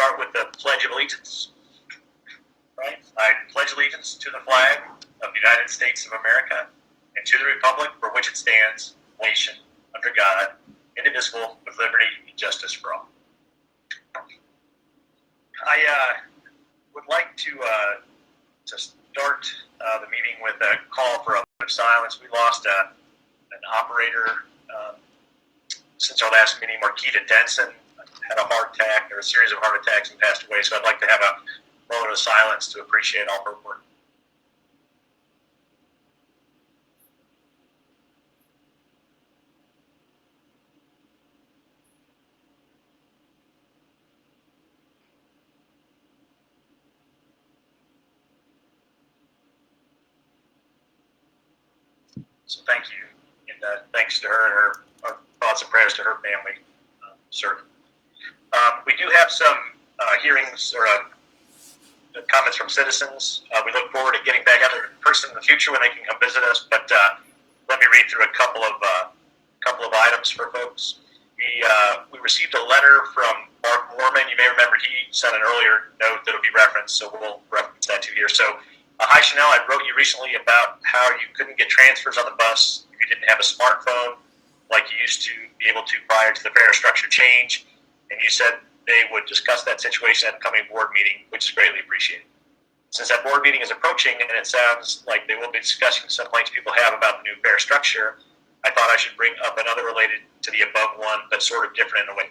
start with the Pledge of Allegiance. Right? I pledge allegiance to the flag of the United States of America and to the republic for which it stands, one nation, under God, indivisible, with liberty and justice for all. I would like to start the meeting with a call for a moment of silence. We lost an operator since our last meeting. Marquita Denson had a heart attack, or a series of heart attacks, and passed away. So I'd like to have a moment of silence to appreciate all her work. So thank you, and thanks to her and our thoughts and prayers to her family, certainly. We do have some hearings or comments from citizens. We look forward to getting back out in person in the future when they can come visit us, but let me read through a couple of items for folks. We received a letter from Mark Mormon. You may remember he sent an earlier note that will be referenced, so we'll reference that too here. So, hi Chanel, I wrote you recently about how you couldn't get transfers on the bus if you didn't have a smartphone like you used to be able to prior to the fare structure change, and you said they would discuss that situation at the coming board meeting, which is greatly appreciated. Since that board meeting is approaching, and it sounds like they will be discussing some complaints people have about the new fare structure, I thought I should bring up another related to the above one, but sort of different in a way.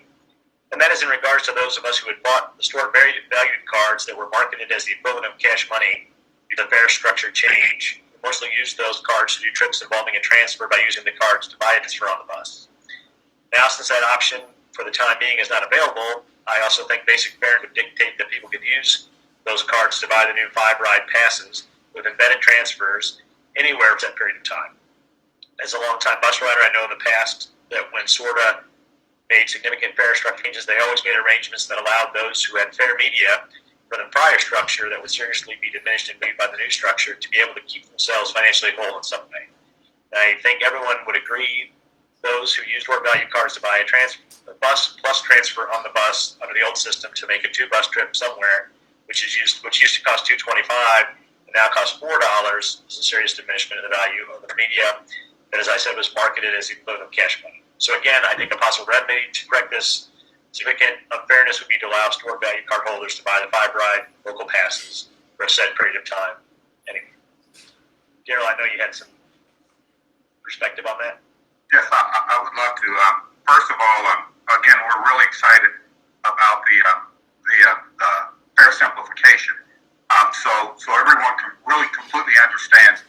And that is in regards to those of us who had bought the stored valued cards that were marketed as the equivalent of cash money due to the fare structure change. We mostly used those cards to do trips involving a transfer by using the cards to buy a transfer on the bus. Now, since that option for the time being is not available, I also think basic fare would dictate that people could use those cards to buy the new 5-ride passes with embedded transfers anywhere for that period of time. As a longtime bus rider, I know in the past that when SORTA made significant fare structure changes, they always made arrangements that allowed those who had fare media for the prior structure that would seriously be diminished and viewed by the new structure to be able to keep themselves financially whole in some way. And I think everyone would agree those who used stored value cards to buy a bus plus transfer on the bus under the old system to make a 2-bus trip somewhere, which used to cost $2.25 and now costs $4, is a serious diminishment of the value of the media that, as I said, was marketed as the equivalent of cash money. So again, I think a possible remedy to correct this significant unfairness would be to allow stored value card holders to buy the 5-ride local passes for a set period of time. Anyway, Daryl, I know you had some perspective on that. Yes, I would love to. First of all, again, we're really excited about the fare simplification. So everyone really completely understands.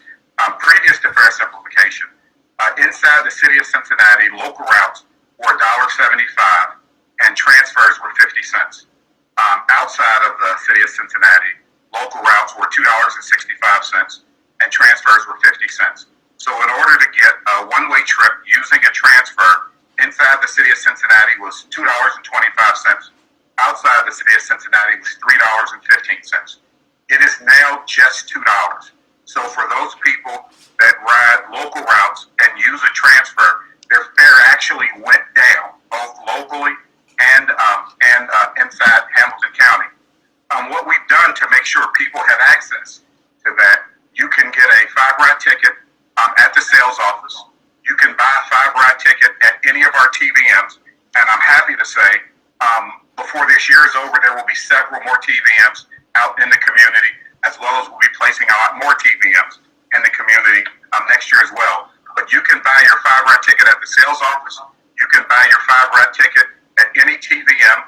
Previous to fare simplification, inside the city of Cincinnati, local routes were $1.75 and transfers were 50 cents. Outside of the city of Cincinnati, local routes were $2.65 and transfers were 50 cents. So in order to get a one-way trip using a transfer inside the city of Cincinnati was $2.25. Outside the city of Cincinnati was $3.15. It is now just $2. So for those people that ride local routes and use a transfer, their fare actually went down, both locally and inside Hamilton County. What we've done to make sure people have access to that, you can get a 5-ride ticket at the sales office. You can buy a 5-ride ticket at any of our TVMs, and I'm happy to say before this year is over, there will be several more TVMs out in the community, as well as we'll be placing a lot more TVMs in the community next year as well. But you can buy your 5-ride ticket at the sales office. You can buy your 5-ride ticket at any TVM.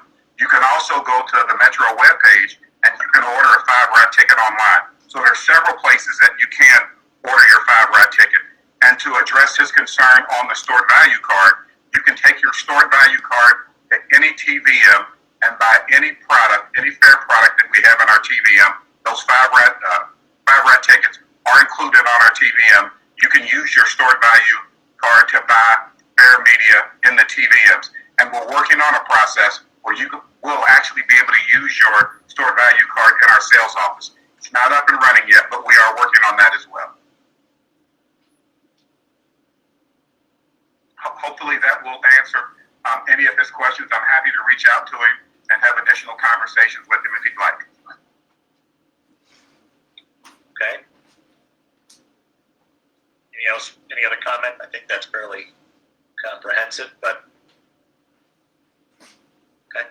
You can also go to the Metro webpage and you can order a 5-ride ticket online. So there are several places that you can order your 5-ride ticket. And to address his concern on the stored value card, you can take your stored value card at any TVM and buy any product, any fare product that we have in our TVM. Those 5-ride tickets are included on our TVM. You can use your stored value card to buy fare media in the TVMs. And we're working on a process where you will actually be able to use your stored value card in our sales office. It's not up and running yet, but we are working on that as well. Hopefully that will answer any of his questions. I'm happy to reach out to him and have additional conversations. conversations with him if he'd like. Okay. Any other comment? I think that's fairly comprehensive, but okay.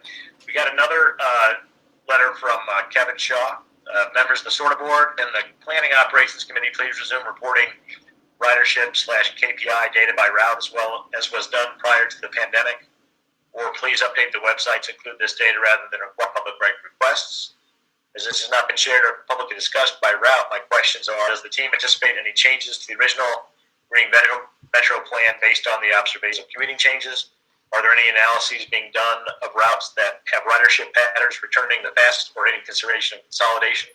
We got another letter from Kevin Shaw. Members of the SORTA board and the Planning Operations Committee, please resume reporting ridership/KPI data by route as well as was done prior to the pandemic, or please update the website to include this data rather than require public requests. As this has not been shared or publicly discussed by route, my questions are, does the team anticipate any changes to the original Green Metro plan based on the observation of commuting changes? Are there any analyses being done of routes that have ridership patterns returning the fastest, or any consideration of consolidation,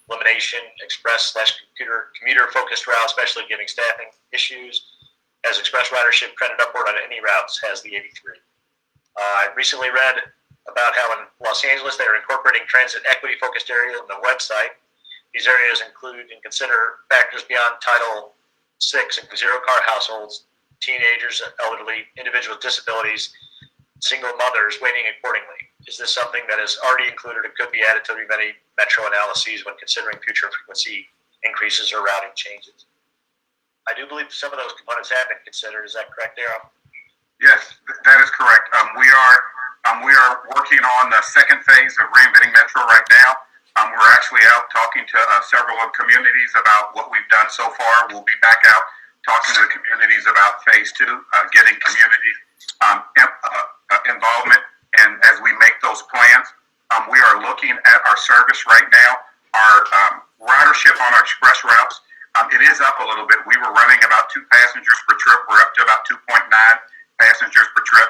elimination, express/commuter-focused routes, especially given staffing issues? Has express ridership trended upward on any routes? Has the 83? I recently read about how in Los Angeles they are incorporating transit equity-focused areas on the website. These areas include and consider factors beyond Title VI, including zero-car households, teenagers, elderly, individuals with disabilities, single mothers waiting accordingly. Is this something that is already included or could be added to many metro analyses when considering future frequency increases or routing changes? I do believe some of those components have been considered. Is that correct, Darryl? Yes, that is correct. We are working on the second phase of reinventing Metro right now. We're actually out talking to several of communities about what we've done so far. We'll be back out talking to the communities about phase two, getting community involvement, and as we make those plans, we are looking at our service right now. Our ridership on our express routes, it is up a little bit. We were running about 2 passengers per trip. We're up to about 2.9 passengers per trip.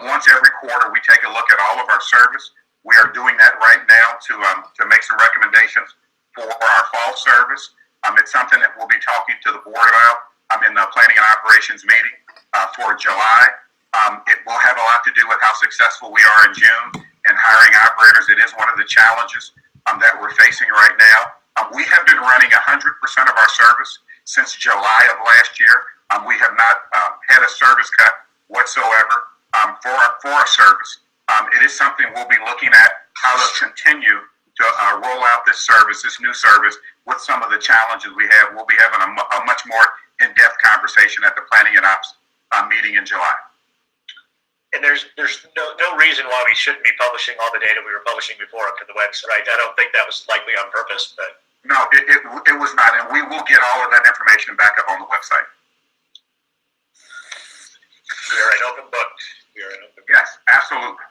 Once every quarter, we take a look at all of our service. We are doing that right now to make some recommendations for our fall service. It's something that we'll be talking to the board about in the planning and operations meeting for July. It will have a lot to do with how successful we are in June in hiring operators. It is one of the challenges that we're facing right now. We have been running 100% of our service since July of last year. We have not had a service cut whatsoever for our service. It is something we'll be looking at how to continue to roll out this service, this new service, with some of the challenges we have. We'll be having a much more in-depth conversation at the Planning and Ops meeting in July. And there's no reason why we shouldn't be publishing all the data we were publishing before up to the website, right? I don't think that was likely on purpose, but... No, it was not, and we will get all of that information back up on the website. We are an open book. Yes, absolutely.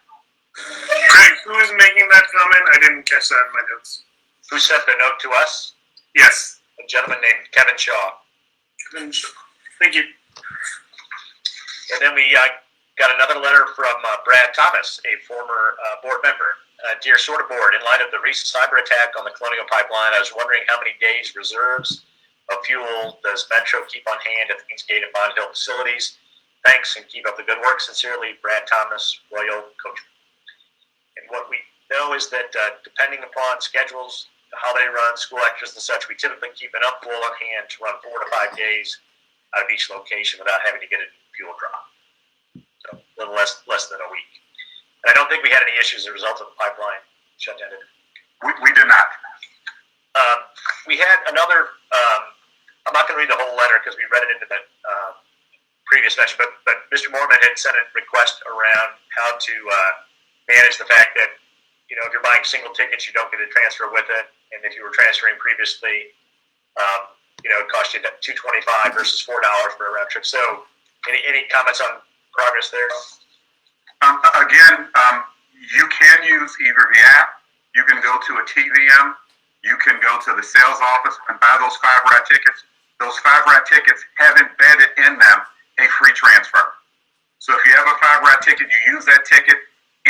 Greg, who is making that comment? I didn't catch that in my notes. Who sent the note to us? Yes. A gentleman named Kevin Shaw. Kevin Shaw. Thank you. And then we got another letter from Brad Thomas, a former board member. Dear SORTA board, in light of the recent cyber attack on the Colonial Pipeline, I was wondering how many days reserves of fuel does Metro keep on hand at the Kingsgate and Bond Hill facilities? Thanks, and keep up the good work. Sincerely, Brad Thomas, Royal Coachman. And what we know is that depending upon schedules, how they run, school extras and such, we typically keep enough fuel on hand to run 4 to 5 days out of each location without having to get a fuel drop. So a little less than a week. And I don't think we had any issues as a result of the pipeline shutdown. We did not. We had another, I'm not going to read the whole letter because we read it into the previous session, but Mr. Mormon had sent a request around how to manage the fact that, you know, if you're buying single tickets, you don't get a transfer with it. And if you were transferring previously, you know, it cost you $2.25 versus $4 for a round trip. So any comments on progress there? Again, you can use either the app, you can go to a TVM, you can go to the sales office and buy those 5-ride tickets. Those 5-ride tickets have embedded in them a free transfer. So if you have a 5-ride ticket, you use that ticket,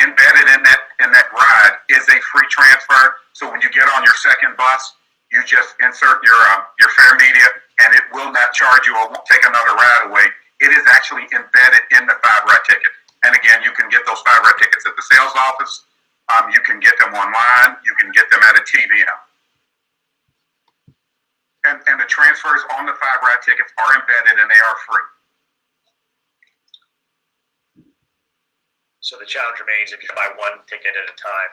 embedded in that ride is a free transfer. So when you get on your second bus, you just insert your fare media, and it will not charge you or won't take another ride away. It is actually embedded in the 5-ride ticket. And again, you can get those 5-ride tickets at the sales office. You can get them online. You can get them at a TVM. And the transfers on the 5-ride tickets are embedded and they are free. So the challenge remains if you buy one ticket at a time,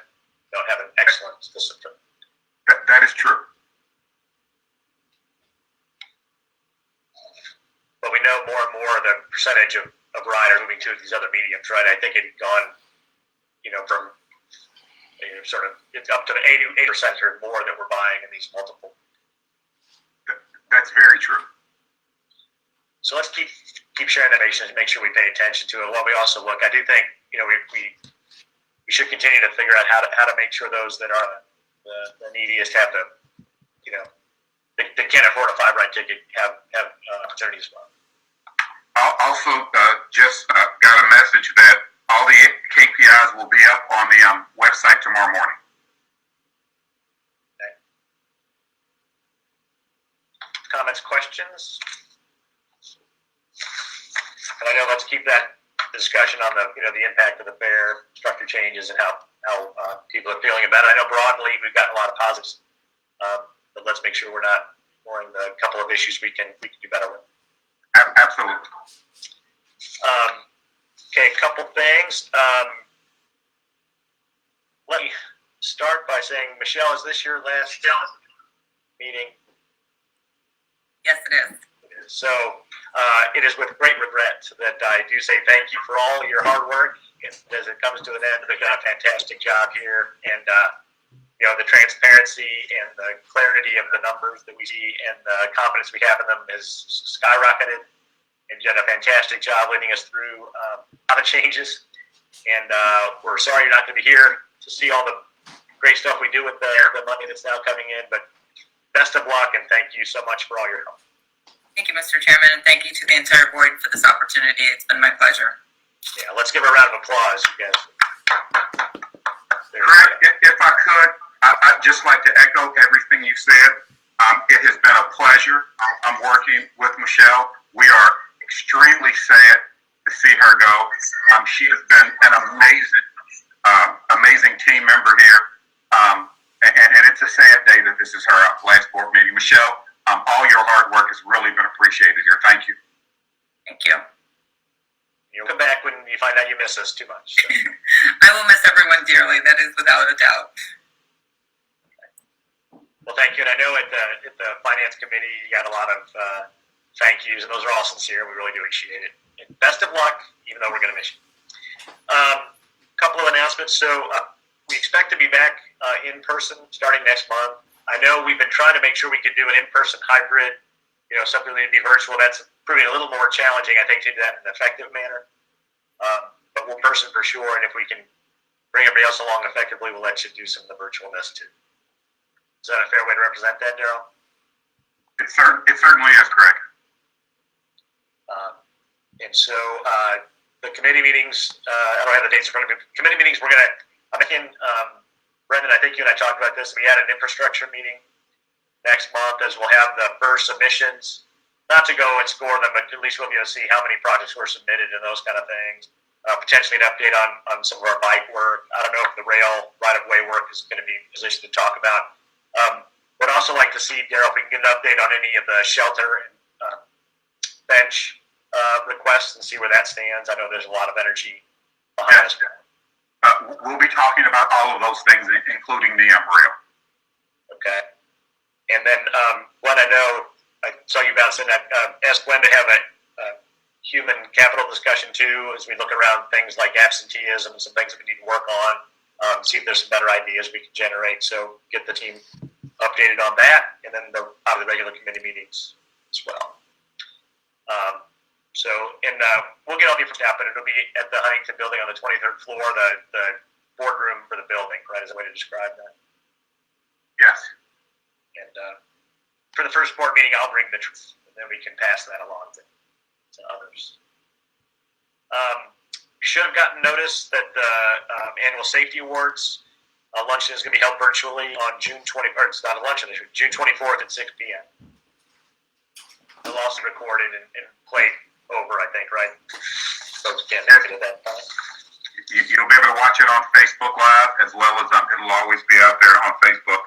have an excellent discipline. That is true. But we know more and more the percentage of riders moving to these other mediums, right? I think it had gone, from sort of it's up to 88% or more that we're buying in these multiple. That's very true. So let's keep sharing innovations and make sure we pay attention to it. While we also look, I do think we should continue to figure out how to make sure those that are the neediest have the they can't afford a 5-ride ticket have opportunities as well. Also, just got a message that all the KPIs will be up on the website tomorrow morning. Okay. Comments, questions? And I know let's keep that discussion on the impact of the fare structure changes and how people are feeling about it. I know broadly we've gotten a lot of positives, but let's make sure we're not ignoring the couple of issues we can do better with. Absolutely. Okay, a couple things. Let me start by saying, Michelle, is this your last meeting? Yes, it is. So it is with great regret that I do say thank you for all your hard work. As it comes to an end, they've done a fantastic job here, and the transparency and the clarity of the numbers that we see and the confidence we have in them has skyrocketed. And you've done a fantastic job leading us through a lot of changes. And we're sorry you're not going to be here to see all the great stuff we do with the money that's now coming in. But best of luck, and thank you so much for all your help. Thank you, Mr. Chairman, and thank you to the entire board for this opportunity. It's been my pleasure. Yeah, let's give a round of applause, you guys. Greg, if I could, I'd just like to echo everything you said. It has been a pleasure. I'm working with Michelle. We are extremely sad to see her go. She has been an amazing team member here. And it's a sad day that this is her last board meeting. Michelle, all your hard work has really been appreciated here. Thank you. Thank you. You'll come back when you find out you miss us too much. So. I will miss everyone dearly. That is without a doubt. Well, thank you. And I know at the Finance Committee, you got a lot of thank yous, and those are all sincere. We really do appreciate it. And best of luck, even though we're going to miss you. Couple of announcements. So we expect to be back in person starting next month. I know we've been trying to make sure we could do an in-person hybrid, something that would be virtual. That's proving a little more challenging, I think, to do that in an effective manner. But we'll person for sure, and if we can bring everybody else along effectively, we'll let you do some of the virtualness too. Is that a fair way to represent that, Daryl? It certainly is, Greg. And so the committee meetings, I don't have the dates in front of me. Committee meetings, I'm thinking, Brendan, I think you and I talked about this. We had an infrastructure meeting next month as we'll have the first submissions. Not to go and score them, but at least we'll be able to see how many projects were submitted and those kind of things. Potentially an update on some of our bike work. I don't know if the rail right-of-way work is going to be in a position to talk about. Would also like to see, Daryl, if we can get an update on any of the shelter and bench requests and see where that stands. I know there's a lot of energy behind us. We'll be talking about all of those things, including the rail. Okay. And then, Glenn, I know I saw you bounce in. I asked Glenn to have a human capital discussion too, as we look around things like absenteeism and some things that we need to work on, see if there's some better ideas we can generate. So get the team updated on that, and then out of the regular committee meetings as well. We'll get all the information out, but it'll be at the Huntington building on the 23rd floor, the boardroom for the building, right, is a way to describe that. Yes. And for the first board meeting, I'll bring the truth, and then we can pass that along to others. You should have gotten notice that the annual safety awards luncheon is going to be held virtually on June 20th, or it's not a luncheon, it's June 24th at 6 p.m. They'll also recorded and played over, I think, right? Folks can't make it at that time. You'll be able to watch it on Facebook Live, as well as it'll always be out there on Facebook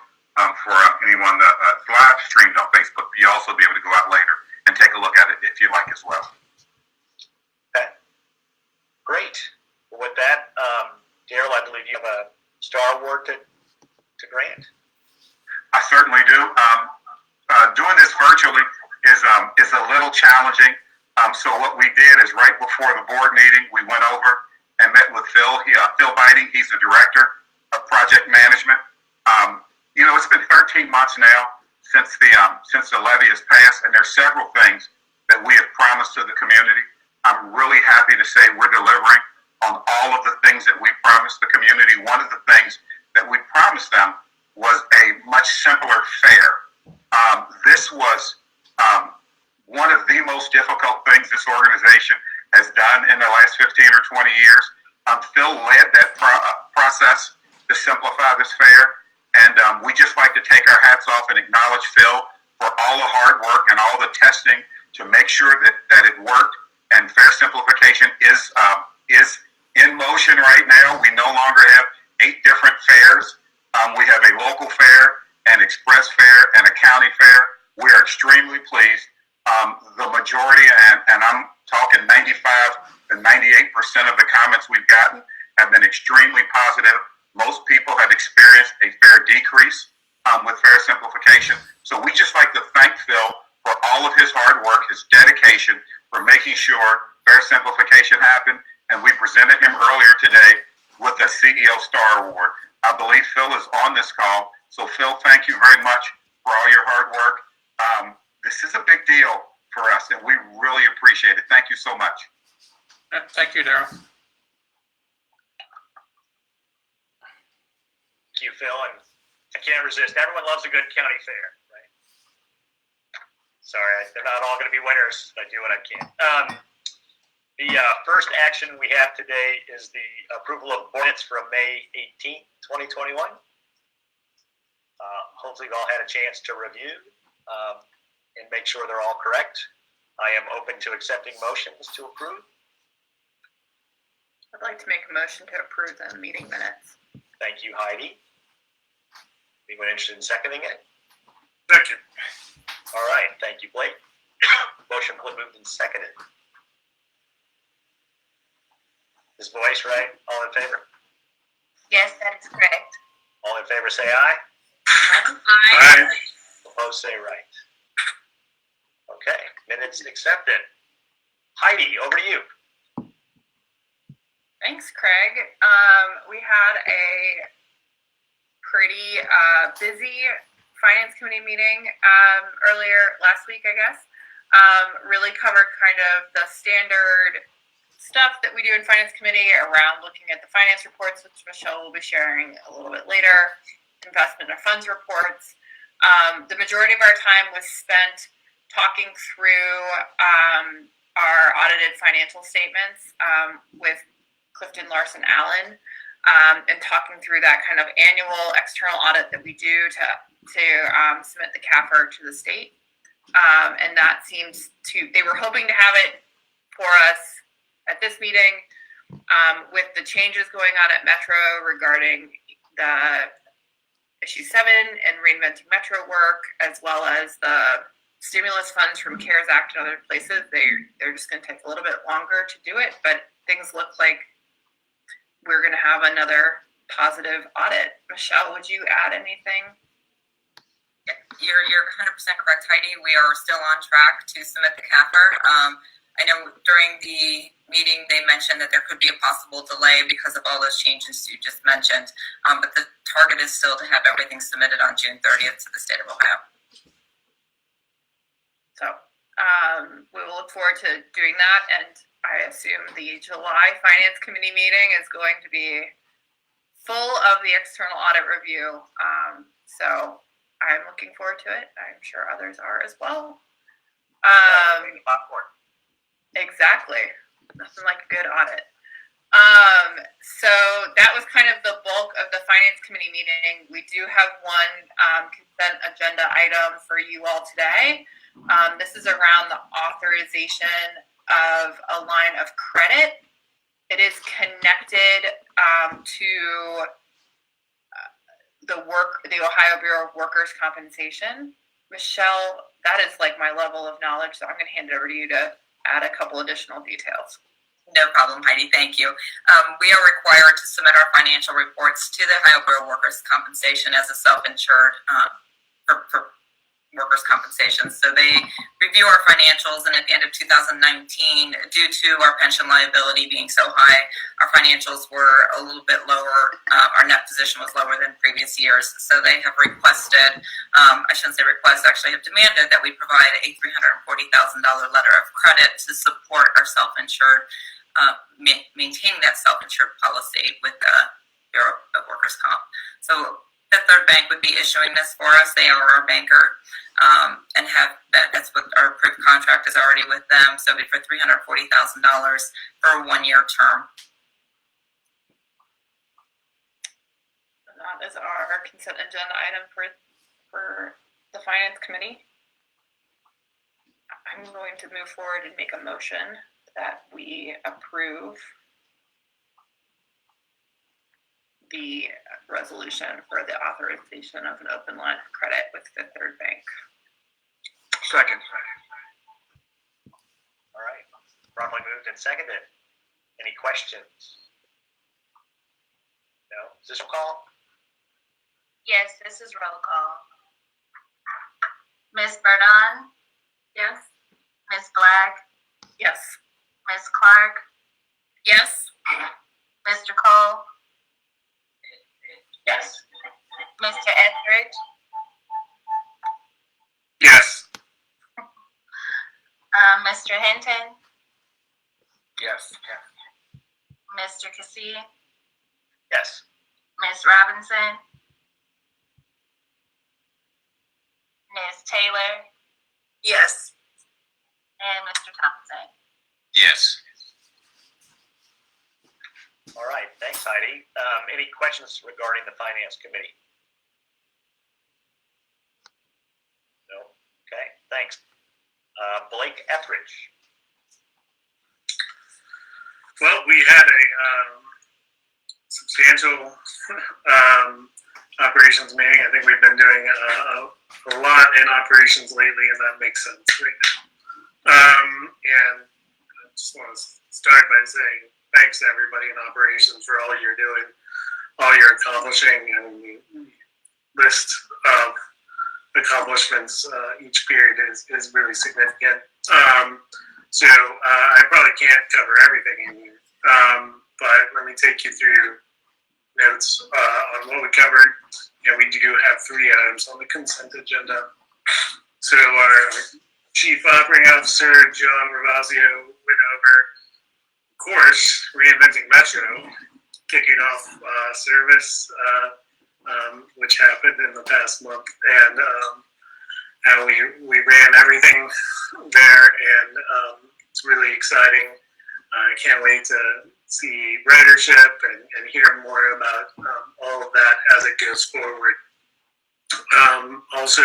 for anyone that's live streamed on Facebook. But you'll also be able to go out later and take a look at it if you like as well. Okay. Great. Well, with that, Daryl, I believe you have a star award to to Grant? I certainly do. Doing this virtually is a little challenging. So what we did is right before the board meeting, we went over and met with Phil. Phil Biting, he's the director of project management. It's been 13 months now since the levy has passed, and there's several things that we have promised to the community. I'm really happy to say we're delivering on all of the things that we promised the community. One of the things that we promised them was a much simpler fare. This was one of the most difficult things this organization has done in the last 15 or 20 years. Phil led that process to simplify this fare, and we just like to take our hats off and acknowledge Phil for all the hard work and all the testing to make sure that it worked. And fare simplification is in motion right now. We no longer have 8 different fares. We have a local fare, an express fare, and a county fare. We are extremely pleased. The majority, and I'm talking 95 to 98% of the comments we've gotten have been extremely positive. Most people have experienced a fare decrease with fare simplification. So we just like to thank Phil for all of his hard work, his dedication for making sure fare simplification happened. And we presented him earlier today with the CEO Star Award. I believe Phil is on this call. So Phil, thank you very much for all your hard work. This is a big deal for us, and we really appreciate it. Thank you so much. Thank you, Darrell. Thank you, Phil, and I can't resist. Everyone loves a good county fair, right? Sorry, they're not all going to be winners. I do what I can. The first action we have today is the approval of minutes from May 18th, 2021. Hopefully you've all had a chance to review and make sure they're all correct. I am open to accepting motions to approve. I'd like to make a motion to approve the meeting minutes. Thank you, Heidi. Anyone interested in seconding it? Second. All right, thank you, Blake. Motion moved and seconded. This voice, right? All in favor? Yes, that is correct. All in favor say aye. Aye. Opposed say right. Okay, minutes accepted. Heidi, over to you. Thanks, Craig. We had a pretty busy finance committee meeting earlier last week, I guess. Really covered kind of the standard stuff that we do in finance committee around looking at the finance reports, which Michelle will be sharing a little bit later, investment of funds reports. The majority of our time was spent talking through our audited financial statements with Clifton Larson Allen, and talking through that kind of annual external audit that we do to submit the CAFR to the state. And that seems they were hoping to have it for us at this meeting. With the changes going on at Metro regarding the issue 7 and reinventing Metro work, as well as the stimulus funds from CARES Act and other places, they're just going to take a little bit longer to do it, but things look like we're going to have another positive audit. Michelle, would you add anything? You're 100% correct, Heidi. We are still on track to submit the CAFR. I know during the meeting they mentioned that there could be a possible delay because of all those changes you just mentioned, but the target is still to have everything submitted on June 30th to the state of Ohio. So we will look forward to doing that, and I assume the July Finance Committee meeting is going to be full of the external audit review. So I'm looking forward to it. I'm sure others are as well. Popcorn. Exactly. Nothing like a good audit. So that was kind of the bulk of the Finance Committee meeting. We do have one consent agenda item for you all today. This is around the authorization of a line of credit. It is connected to the Ohio Bureau of Workers' Compensation. Michelle, that is like my level of knowledge, so I'm going to hand it over to you to add a couple additional details. No problem, Heidi. Thank you. We are required to submit our financial reports to the Ohio Bureau of Workers' Compensation as a self-insured for workers' compensation. So they review our financials, and at the end of 2019, due to our pension liability being so high, our financials were a little bit lower. Our net position was lower than previous years. So they have requested, I shouldn't say request, actually have demanded that we provide a $340,000 letter of credit to support our self-insured, maintaining that self-insured policy with the Bureau of Workers' Comp. So Fifth Third Bank would be issuing this for us. They are our banker, and that's what our approved contract is already with them. So it'd be for $340,000 for a 1-year term. And that is our consent agenda item for the Finance Committee. I'm going to move forward and make a motion that we approve the resolution for the authorization of an open line of credit with Fifth Third Bank. Second. All right. Properly moved and seconded. Any questions? No? Is this a call? Yes, this is roll call. Ms. Burdon, Yes. Ms. Black, Yes. Ms. Clark, Yes. Mr. Cole, Yes. Mr. Etheridge, Yes. Mr. Hinton, Yes. Mr. Cassie, Yes. Ms. Robinson, Ms. Taylor, Yes. and Mr. Thompson. Yes. All right. Thanks, Heidi. Any questions regarding the Finance Committee? No? Okay. Thanks. Blake Etheridge. Well, we had a substantial operations meeting. I think we've been doing a lot in operations lately, and that makes sense right now. And I just want to start by saying thanks to everybody in operations for all you're doing, all you're accomplishing, and the list of accomplishments each period is really significant. So I probably can't cover everything in here, but let me take you through notes on what we covered. And we do have 3 items on the consent agenda. So our Chief Operating Officer, John Ravazio, went over, of course, reinventing Metro, kicking off service, which happened in the past month, and how we ran everything there, and it's really exciting. I can't wait to see ridership and hear more about all of that as it goes forward. Also,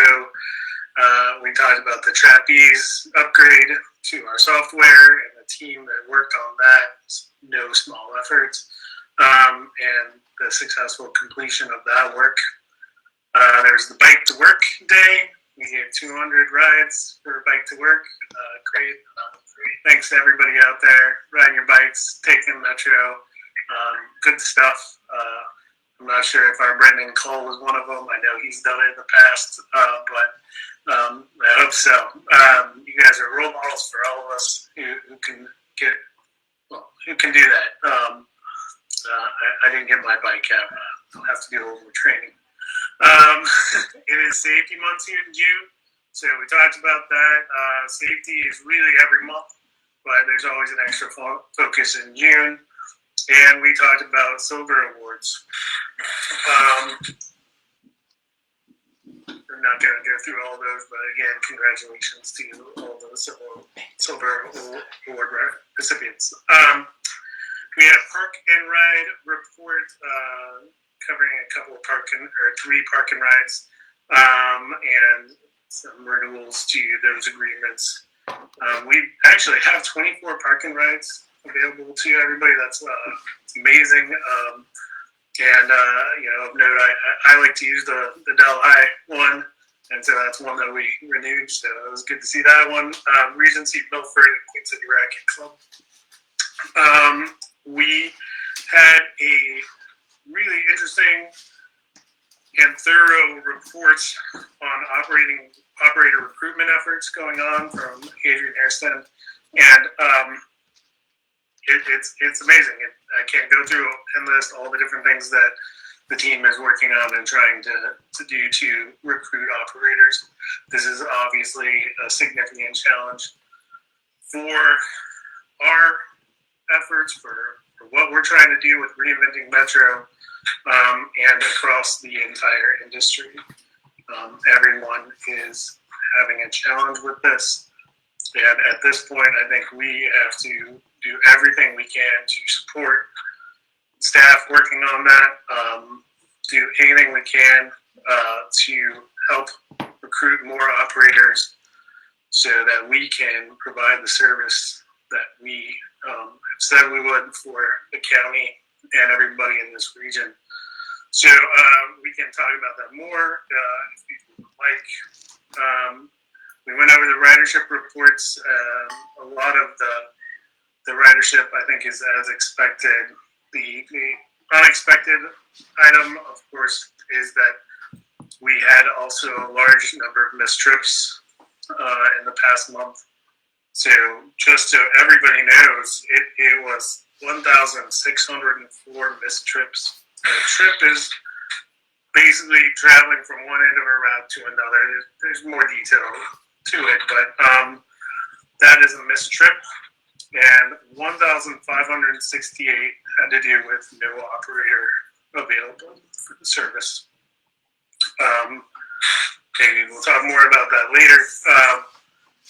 we talked about the Trapeze upgrade to our software and the team that worked on that. It's no small effort, and the successful completion of that work. There's the Bike to Work Day. We gave 200 rides for Bike to Work. Great. Thanks to everybody out there riding your bikes, taking Metro. Good stuff. I'm not sure if our Brendan Cole was one of them. I know he's done it in the past, but I hope so. You guys are role models for all of us who can do that. I didn't get my bike out. I'll have to do a little more training. It is Safety Month here in June, so we talked about that. Safety is really every month, but there's always an extra focus in June. And we talked about silver awards. I'm not going to go through all those, but again, congratulations to all the silver award recipients. We have Park and Ride report covering a couple of 3 park and rides, and some renewals to those agreements. We actually have 24 park and rides available to everybody. That's amazing. And of note, I like to use the Delhi one, and so that's one that we renewed. So it was good to see that one. Regency Milford and Queen City Racket Club. We had a really interesting and thorough report on operator recruitment efforts going on from Adrian Hairston, and it's amazing. I can't go through and list all the different things that the team is working on and trying to do to recruit operators. This is obviously a significant challenge for our efforts, for what we're trying to do with reinventing Metro, and across the entire industry. Everyone is having a challenge with this. And at this point, I think we have to do everything we can to support staff working on that, do anything we can to help recruit more operators so that we can provide the service that we have said we would for the county and everybody in this region. So we can talk about that more if people would like. We went over the ridership reports. A lot of the ridership, I think, is as expected. The unexpected item, of course, is that we had also a large number of missed trips in the past month. So just so everybody knows, it was 1,604 missed trips. A trip is basically traveling from one end of a route to another. There's more detail to it, but that is a missed trip. And 1,568 had to do with no operator available for the service. Maybe we'll talk more about that later,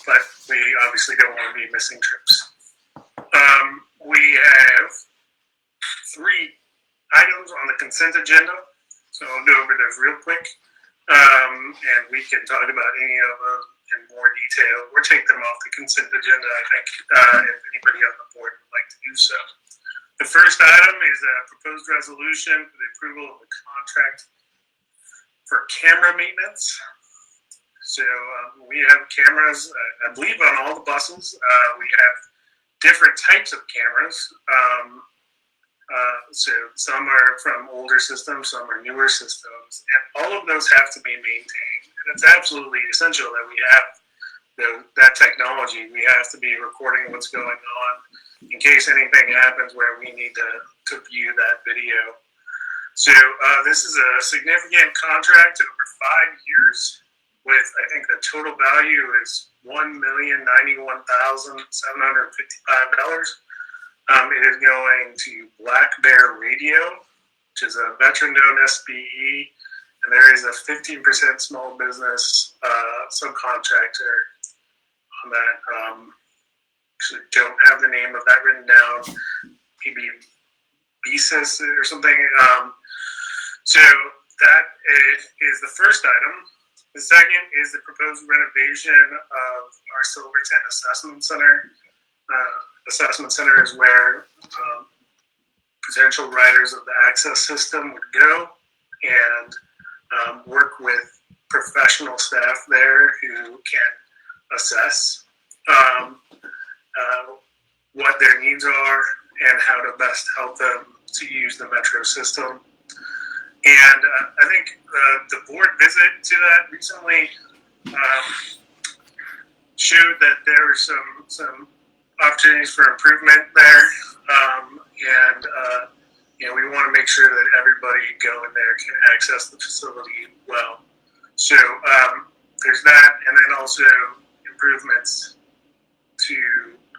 but we obviously don't want to be missing trips. We have 3 items on the consent agenda, so I'll go over those real quick, and we can talk about any of them in more detail, or take them off the consent agenda, I think, if anybody on the board would like to do so. The first item is a proposed resolution for the approval of the contract for camera maintenance. So we have cameras, I believe, on all the buses. We have different types of cameras. So some are from older systems, some are newer systems, and all of those have to be maintained. And it's absolutely essential that we have that technology. We have to be recording what's going on in case anything happens where we need to view that video. So this is a significant contract over 5 years with, I think the total value is $1,091,755. It is going to Black Bear Radio, which is a veteran-owned SBE, and there is a 15% small business subcontractor on that. Actually, don't have the name of that written down. Maybe BSIS or something. So that is the first item. The second is the proposed renovation of our Silverton Assessment Center. Assessment Center is where potential riders of the access system would go and work with professional staff there who can assess what their needs are and how to best help them to use the Metro system. And I think the board visit to that recently showed that there were some opportunities for improvement there, and we want to make sure that everybody going there can access the facility well. So there's that, and then also improvements to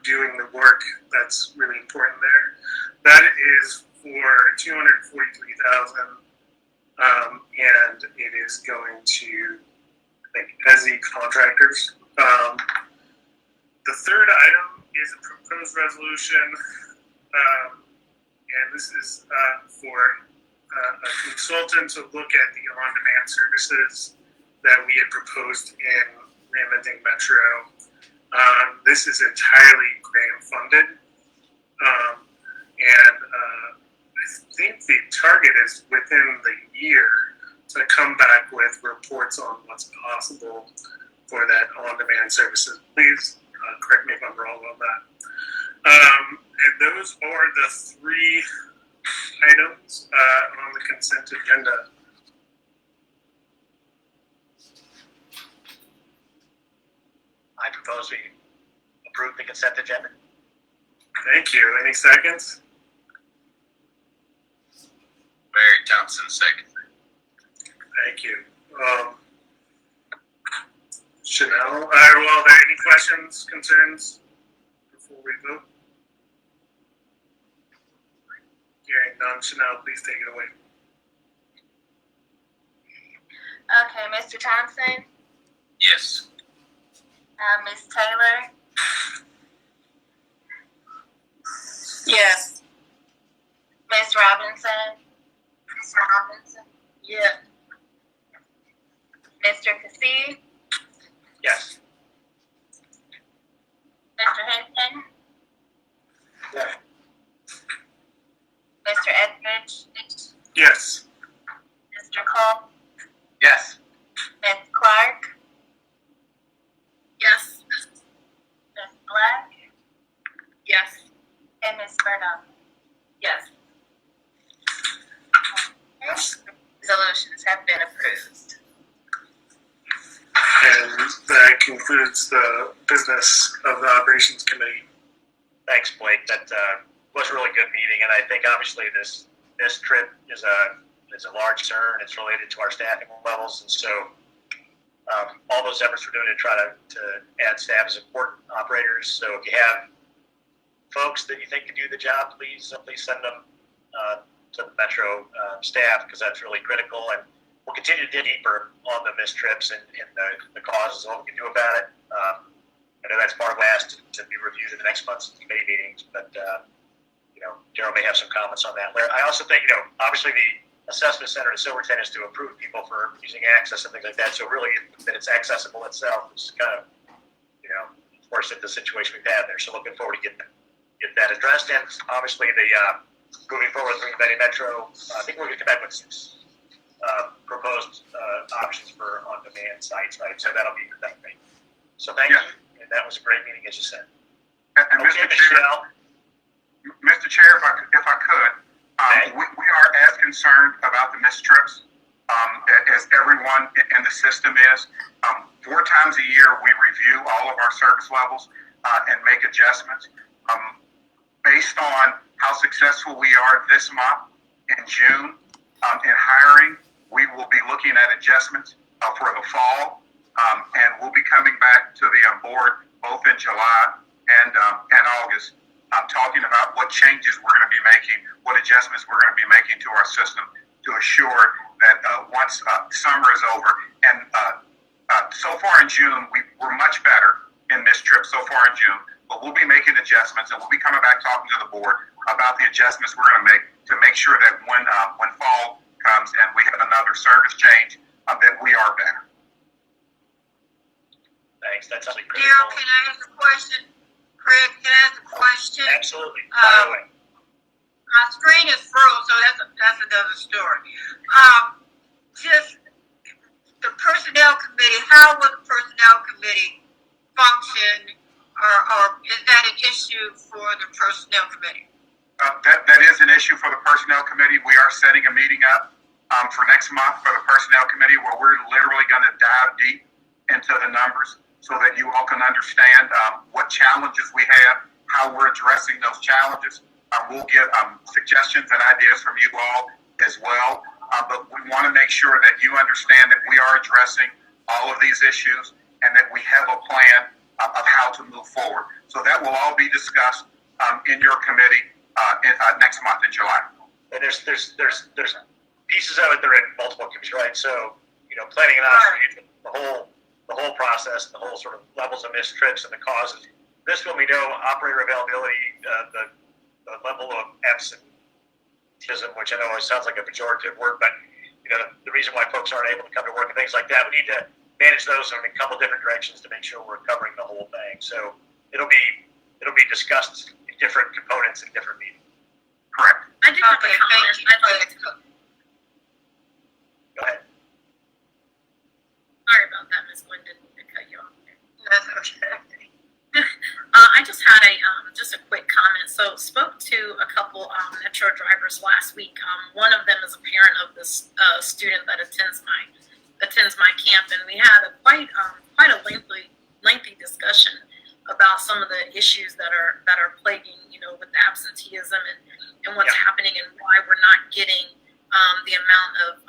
doing the work that's really important there. That is for $243,000, and it is going to, I think, ESI contractors. The third item is a proposed resolution, and this is for a consultant to look at the on-demand services that we had proposed in Reinventing Metro. This is entirely grant funded, and I think the target is within the year to come back with reports on what's possible for that on-demand services. Please correct me if I'm wrong on that. And those are the three items on the consent agenda. I propose we approve the consent agenda. Thank you. Any seconds? Barry Thompson, second. Thank you. Chanel, well, are there any questions, concerns before we vote? Hearing none, Chanel, please take it away. Okay, Mr. Thompson, Yes. Ms. Taylor, Yes. Ms. Robinson. Ms. Robinson. Yeah. Mr. Cassie, Yes. Mr. Hinton, Yes. Mr. Etheridge, Yes. Mr. Cole, Yes. Ms. Clark, Yes. Ms. Black, Yes. and Ms. Burnham. Yes. Resolutions have been approved. And that concludes the business of the Operations Committee. Thanks, Blake. That was a really good meeting, and I think obviously this trip is a large concern. It's related to our staffing levels, and so all those efforts we're doing to try to add staff is important. Operators. So if you have folks that you think can do the job, please send them to the Metro staff, because that's really critical. And we'll continue to dig deeper on the missed trips and the causes and what we can do about it. I know that's part of last to be reviewed in the next month's committee meetings, but Daryl may have some comments on that. I also think, obviously the assessment center at Silverton is to approve people for using access and things like that. So really, that it's accessible itself is kind of, of course, the situation we've had there. So looking forward to get that addressed. And obviously, the moving forward with Green Bay Metro, I think we're going to come back with proposed options for on-demand sites, right? So that'll be great. So thank you. And that was a great meeting, as you said. And Okay, Mr. Chair, Michelle. Mr. Chair, if I could, Okay. we are as concerned about the missed trips as everyone in the system is. 4 times a year, we review all of our service levels and make adjustments. Based on how successful we are this month in June in hiring, we will be looking at adjustments for the fall, and we'll be coming back to the board both in July and August, talking about what changes we're going to be making, what adjustments we're going to be making to our system to assure that once summer is over, and so far in June, we're much better in this trip so far in June, but we'll be making adjustments, and we'll be coming back talking to the board about the adjustments we're going to make sure that when fall comes and we have another service change, that we are better. Thanks. That's actually Daryl, critical. can I ask a question? Craig, can I ask a question? Absolutely. By the way. My screen is froze, so that's another story. Just the personnel committee, how will the personnel committee function, or is that an issue for the personnel committee? That is an issue for the personnel committee. We are setting a meeting up for next month for the personnel committee, where we're literally going to dive deep into the numbers so that you all can understand what challenges we have, how we're addressing those challenges. We'll get suggestions and ideas from you all as well, but we want to make sure that you understand that we are addressing all of these issues and that we have a plan of how to move forward. So that will all be discussed in your committee next month in July. And there's pieces of it that are in multiple committees, right? So, planning and ops, the whole process, the whole sort of levels of missed trips and the causes. This one we know, operator availability, the level of absenteeism, which I know always sounds like a pejorative word, but the reason why folks aren't able to come to work and things like that, we need to manage those in a couple different directions to make sure we're covering the whole thing. So it'll be discussed in different components in different meetings. Correct. I did have a Okay, comment. thank you. I'd like to. Go ahead. Sorry about that, Ms. Glynn. Didn't mean to cut you off there. That's okay. I just had a just a quick comment. So spoke to a couple Metro drivers last week. One of them is a parent of this student that attends my camp, and we had a quite a lengthy discussion about some of the issues that are plaguing, with absenteeism and what's happening and why we're not getting the amount of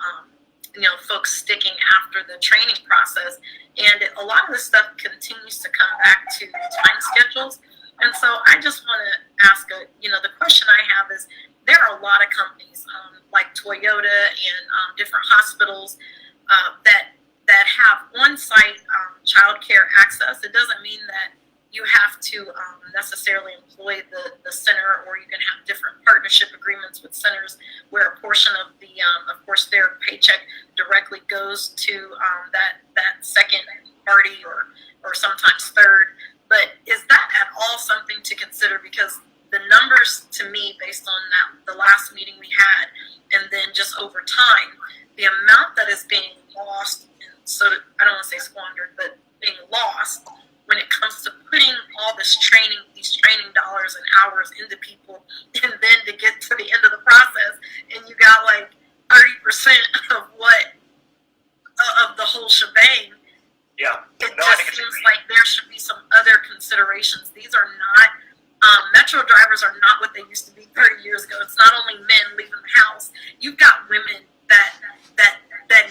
folks sticking after the training process. And a lot of this stuff continues to come back to time schedules. And so I just want to ask, the question I have is, there are a lot of companies like Toyota and different hospitals that have on-site child care access. It doesn't mean that you have to necessarily employ the center, or you can have different partnership agreements with centers where a portion of of course, their paycheck directly goes to that second party or sometimes third. But is that at all something to consider? Because the numbers, to me, based on the last meeting we had, and then just over time, the amount that is being lost, so I don't want to say squandered, but being lost when it comes to putting all these training dollars and hours into people, and then to get to the end of the process, and you got like 30% of the whole shebang. Yeah. It just seems like there should be some other considerations. These are not, Metro drivers are not what they used to be 30 years ago. It's not only men leaving the house. You've got women that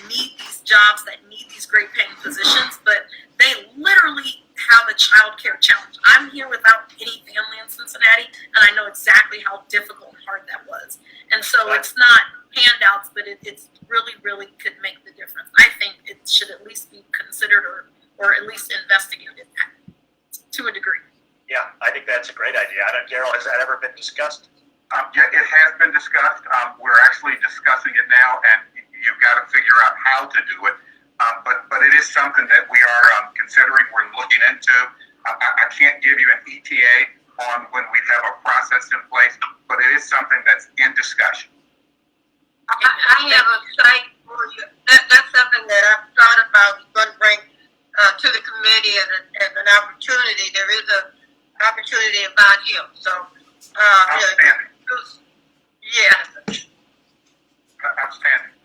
need these jobs, that need these great paying positions, but they literally have a child care challenge. I'm here without any family in Cincinnati, and I know exactly how difficult and hard that was. And so it's not handouts, but it's really, really could make the difference. I think it should at least be considered or at least investigated to a degree. Yeah, I think that's a great idea. I don't, Daryl, has that ever been discussed? Yeah, it has been discussed. We're actually discussing it now, and you've got to figure out how to do it. But it is something that we are considering, we're looking into. I can't give you an ETA on when we'd have a process in place, but it is something that's in discussion. I have a site for you. That's something that I've thought about going to bring to the committee as an opportunity. There is an opportunity about him. So, Outstanding. Yes. Outstanding.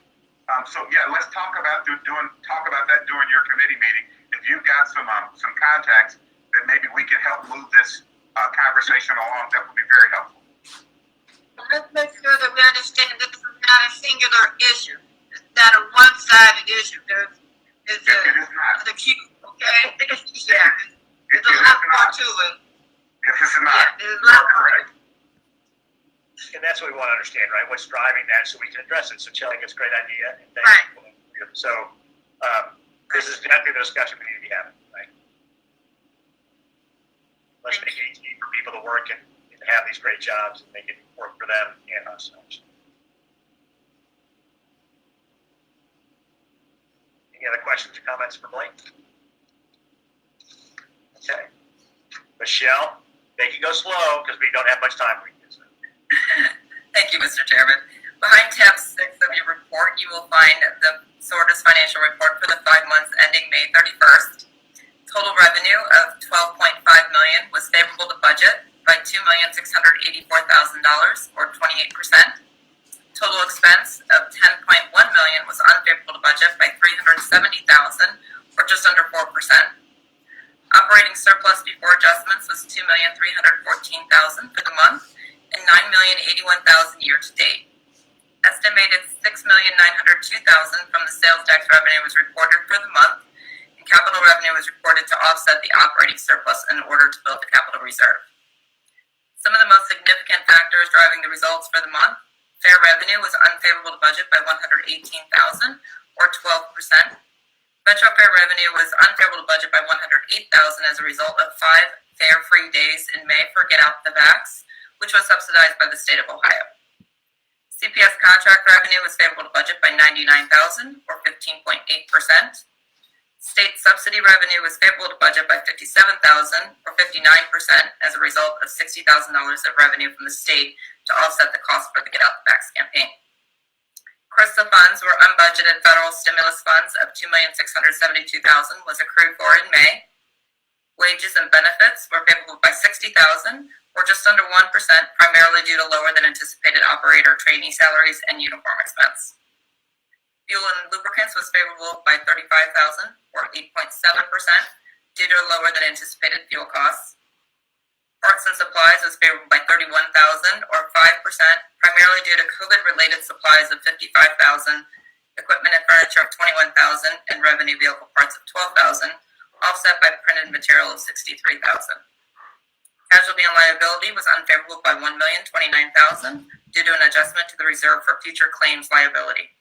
So yeah, let's talk about that during your committee meeting. If you've got some contacts that maybe we can help move this conversation along, that would be very helpful. Let's make sure that we understand this is not a singular issue. It's not a one-sided issue. It is not. The key, okay? Yeah. There's a lot more to it. It is not. Yeah, there's a lot more. Correct. And that's what we want to understand, right? What's driving that, so we can address it. So, Shelley, that's a great idea. And thank you. So, this is definitely the discussion we need to be having, right? Let's make it easy for people to work and have these great jobs and make it work for them and us. Any other questions or comments for Blake? Okay. Michelle, make it go slow because we don't have much time for you. So. Thank you, Mr. Chairman. Behind tab 6 of your report, you will find the SORTA's financial report for the 5 months ending May 31st. Total revenue of $12.5 million was favorable to budget by $2,684,000, or 28%. Total expense of $10.1 million was unfavorable to budget by $370,000, or just under 4%. Operating surplus before adjustments was $2,314,000 for the month and $9,081,000 year to date. Estimated $6,902,000 from the sales tax revenue was reported for the month, and capital revenue was reported to offset the operating surplus in order to build the capital reserve. Some of the most significant factors driving the results for the month: fair revenue was unfavorable to budget by $118,000, or 12%. Metro Fair revenue was unfavorable to budget by $108,000 as a result of 5 fare-free days in May for Get Out the Vax, which was subsidized by the state of Ohio. CPS contract revenue was favorable to budget by $99,000, or 15.8%. State subsidy revenue was favorable to budget by $57,000, or 59%, as a result of $60,000 of revenue from the state to offset the cost for the Get Out the Vax campaign. CRISA funds were unbudgeted federal stimulus funds of $2,672,000 was accrued for in May. Wages and benefits were favorable by $60,000, or just under 1%, primarily due to lower than anticipated operator trainee salaries and uniform expense. Fuel and lubricants was favorable by $35,000, or 8.7%, due to lower than anticipated fuel costs. Parts and supplies was favorable by $31,000, or 5%, primarily due to COVID-related supplies of $55,000, equipment and furniture of $21,000, and revenue vehicle parts of $12,000, offset by printed material of $63,000. Casualty and liability was unfavorable by $1,029,000 due to an adjustment to the reserve for future claims liability.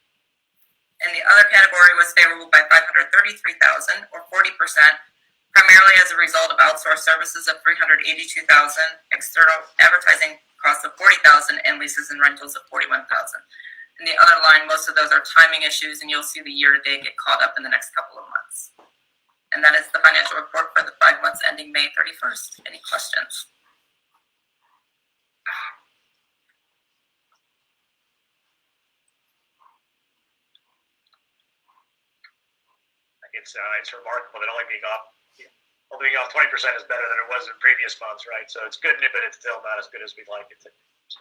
And the other category was favorable by $533,000, or 40%, primarily as a result of outsourced services of $382,000, external advertising costs of $40,000, and leases and rentals of $41,000. In the other line, most of those are timing issues, and you'll see the year-to-date get caught up in the next couple of months. And that is the financial report for the 5 months ending May 31st. Any questions? It's remarkable that only being off 20% is better than it was in previous months, right? So it's good, but it's still not as good as we'd like it to be. So.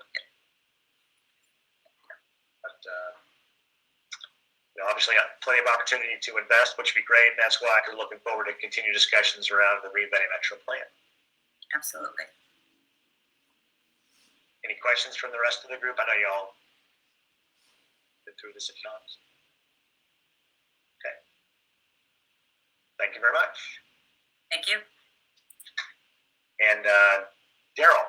But obviously, plenty of opportunity to invest, which would be great. And that's why we're looking forward to continue discussions around the Green Bay Metro plan. Absolutely. Any questions from the rest of the group? I know you all been through this a few times. Okay. Thank you very much. Thank you. And Daryl,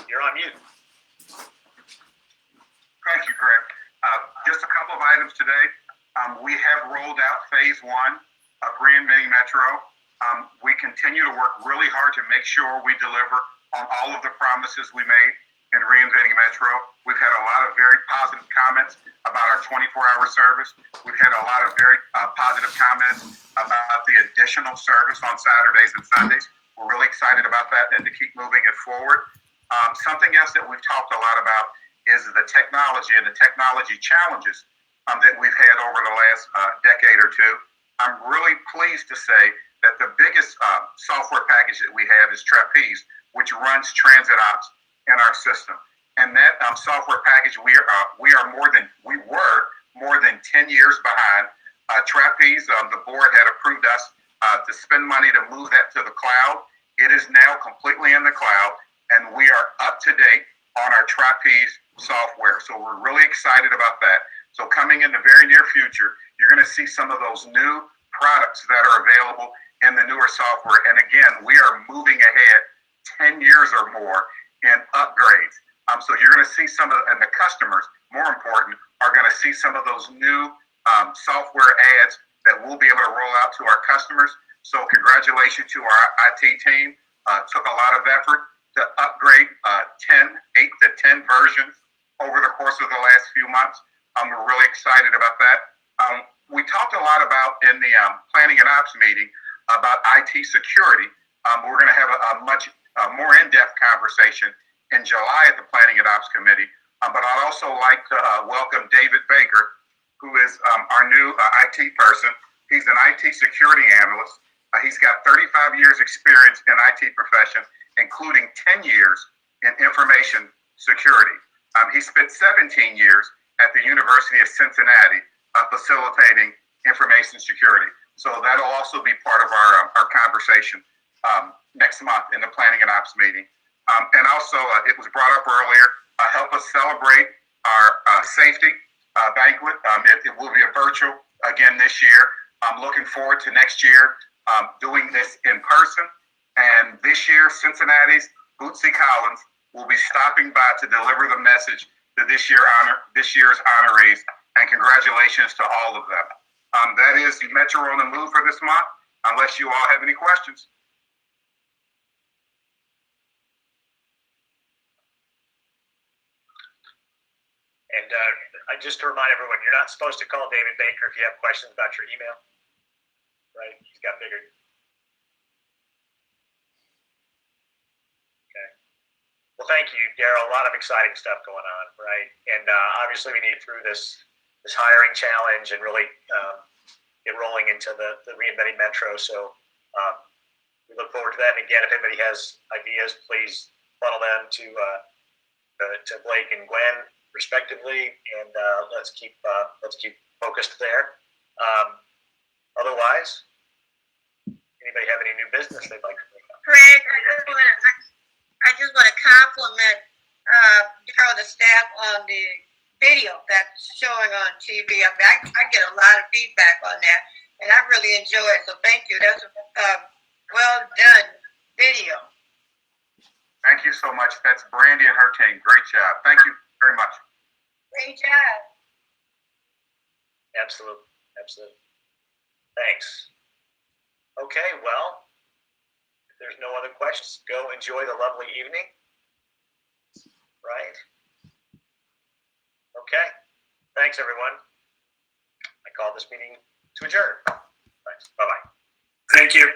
you're on mute. Thank you, Greg. Just a couple of items today. We have rolled out phase 1 of Green-Bay Metro. We continue to work really hard to make sure we deliver on all of the promises we made in Reinventing Metro. We've had a lot of very positive comments about our 24-hour service. We've had a lot of very positive comments about the additional service on Saturdays and Sundays. We're really excited about that and to keep moving it forward. Something else that we've talked a lot about is the technology and the technology challenges that we've had over the last decade or two. I'm really pleased to say that the biggest software package that we have is Trapeze, which runs transit ops in our system. And that software package, we were more than 10 years behind. Trapeze, the board had approved us to spend money to move that to the cloud. It is now completely in the cloud, and we are up to date on our Trapeze software. So we're really excited about that. So coming in the very near future, you're going to see some of those new products that are available in the newer software. And again, we are moving ahead 10 years or more in upgrades. So you're going to see some of, and the customers, more important, are going to see some of those new software adds that we'll be able to roll out to our customers. So congratulations to our IT team. Took a lot of effort to upgrade 8 to 10 versions over the course of the last few months. We're really excited about that. We talked a lot about in the planning and ops meeting about IT security. We're going to have a much more in-depth conversation in July at the Planning and Ops Committee. But I'd also like to welcome David Baker, who is our new IT person. He's an IT security analyst. He's got 35 years experience in IT profession, including 10 years in information security. He spent 17 years at the University of Cincinnati facilitating information security. So that'll also be part of our conversation next month in the Planning and Ops meeting. And also, it was brought up earlier, help us celebrate our safety banquet. It will be a virtual again this year. I'm looking forward to next year doing this in person. And this year, Cincinnati's Bootsy Collins will be stopping by to deliver the message to this year's honorees. And congratulations to all of them. That is the Metro on the Move for this month, unless you all have any questions. And just to remind everyone, you're not supposed to call David Baker if you have questions about your email, right? He's got bigger. Okay. Well, thank you, Daryl. A lot of exciting stuff going on, right? And obviously, we need through this hiring challenge and really get rolling into the Reinventing Metro. So we we look forward to that. And again, if anybody has ideas, please funnel them to Blake and Gwen respectively, and let's keep focused there. Otherwise, anybody have any new business they'd like to bring up? Craig, I just want to compliment Daryl, the staff on the video that's showing on TV. I get a lot of feedback on that, and I really enjoy it. So thank you. That's a well done video. Thank you so much. That's Brandy and her team. Great job. Thank you very much. Great job. Absolutely. Thanks. Okay, well, if there's no other questions, go enjoy the lovely evening. Right? Okay. Thanks, everyone. I call this meeting to adjourn. Thanks. Bye-bye. Thank you.